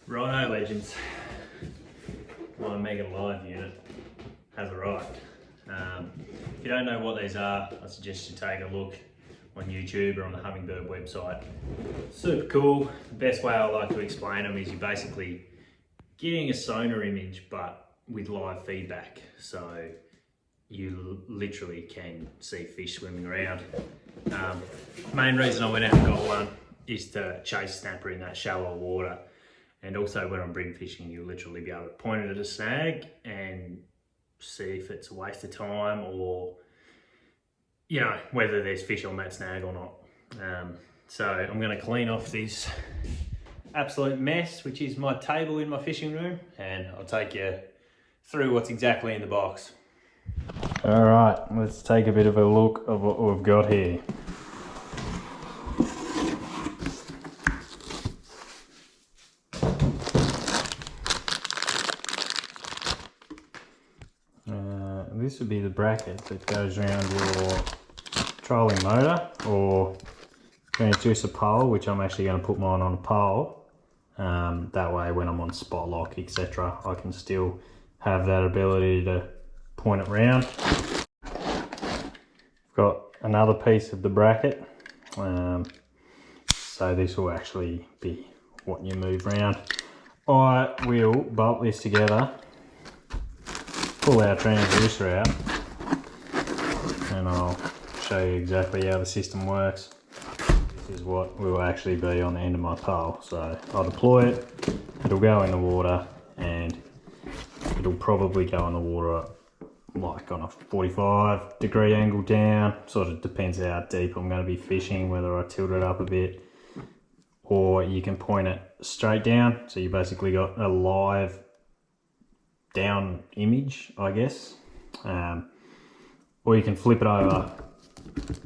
Righto legends, my Mega Live unit has arrived. If you don't know what these are, I suggest you take a look on YouTube or on the Humminbird website. Super cool. The best way I like to explain them is you're basically getting a sonar image but with live feedback. So you literally can see fish swimming around. Main reason I went out and got one is to chase snapper in that shallow water. And also when I'm bream fishing, you'll literally be able to point it at a snag and see if it's a waste of time or, you know, whether there's fish on that snag or not. So I'm gonna clean off this absolute mess, which is my table in my fishing room, and I'll take you through what's exactly in the box. All right, let's take a bit of a look of what we've got here. This would be the bracket that goes around your trolling motor, or going to use a pole, which I'm actually going to put mine on a pole. That way when I'm on spot lock, etc., I can still have that ability to point it round. I've got another piece of the bracket, so this will actually be what you move around. I will bolt this together, pull our transducer out, and I'll show you exactly how the system works. This is what will actually be on the end of my pole. So I'll deploy it, it'll go in the water, and it'll probably go in the water like on a 45-degree angle down. Sort of depends how deep I'm going to be fishing, whether I tilt it up a bit, or you can point it straight down. So you basically got a live down image, I guess, or you can flip it over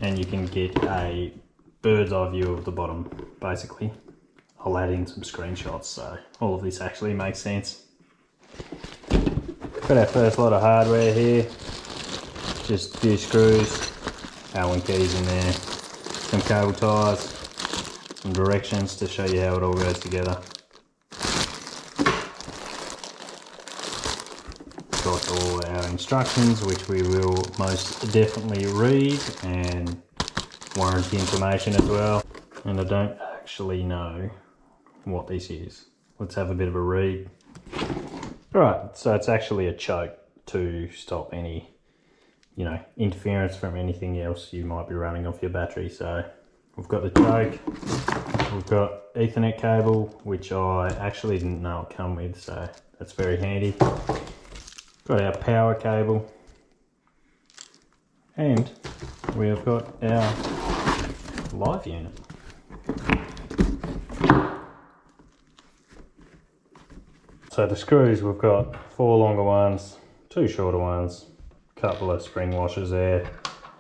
and you can get a bird's eye view of the bottom. Basically, I'll add in some screenshots so all of this actually makes sense. Got our first lot of hardware here, just a few screws, Allen keys in there, some cable ties, some directions to show you how it all goes together. Got all our instructions, which we will most definitely read, and warranty information as well. And I don't actually know what this is. Let's have a bit of a read. Right, so it's actually a choke to stop any, you know, interference from anything else you might be running off your battery. So we've got the choke, we've got Ethernet cable, which I actually didn't know it come with, so that's very handy. Got our power cable, and we have got our live unit. So the screws, we've got 4 longer ones, 2 shorter ones, a couple of spring washers there,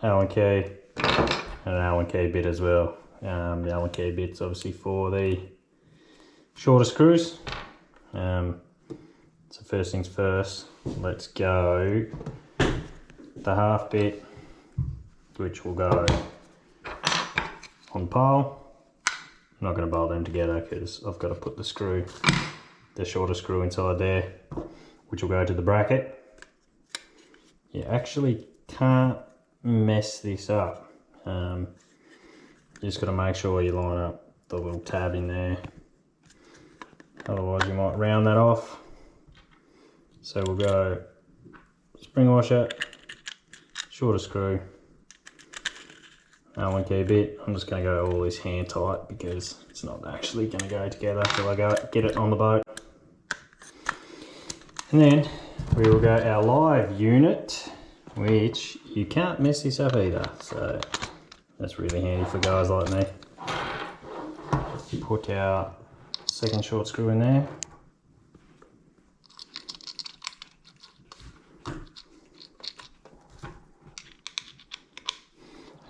Allen key, and an Allen key bit as well. The Allen key bit's obviously for the shorter screws. So first things first, let's go the half bit, which will go on pole. I'm not going to bolt them together because I've got to put the shorter screw inside there, which will go to the bracket. You actually can't mess this up. You just got to make sure you line up the little tab in there, otherwise you might round that off. So we'll go spring washer, shorter screw, Allen key bit. I'm just going to go all this hand tight because it's not actually going to go together until I get it on the boat. And then we will go our live unit, which you can't mess this up either. So that's really handy for guys like me. Put our second short screw in there.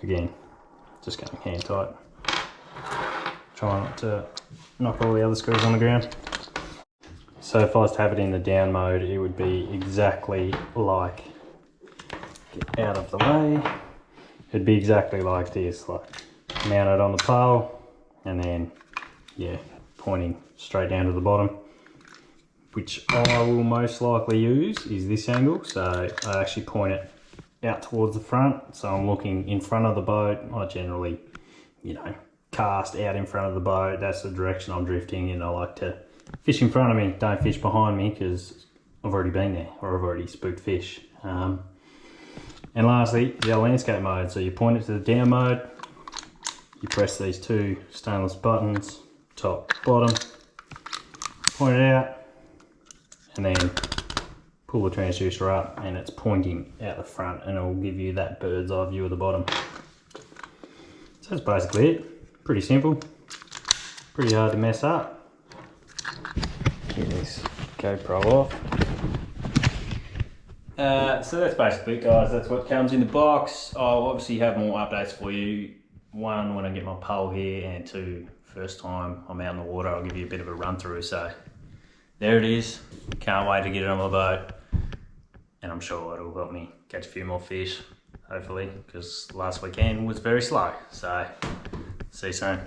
Again, just going hand tight. Try not to knock all the other screws on the ground. So if I was to have it in the down mode, it would be exactly like, get out of the way, it'd be exactly like this, like mount it on the pole and then yeah, pointing straight down to the bottom. Which I will most likely use is this angle, so I actually point it out towards the front, so I'm looking in front of the boat. I generally, you know, cast out in front of the boat. That's the direction I'm drifting in. I like to fish in front of me, don't fish behind me, because I've already been there or I've already spooked fish. And lastly, the landscape mode. So you point it to the down mode, you press these two stainless buttons, top, bottom, point it out, and then pull the transducer up and it's pointing out the front, and it will give you that bird's eye view of the bottom. So that's basically it. Pretty simple, pretty hard to mess up. Get this GoPro off. So that's basically it, guys. That's what comes in the box. I'll obviously have more updates for you. One, when I get my pole here, and two, first time I'm out in the water, I'll give you a bit of a run through. So there it is. Can't wait to get it on my boat, and I'm sure it'll help me catch a few more fish, hopefully, because last weekend was very slow. So see you soon.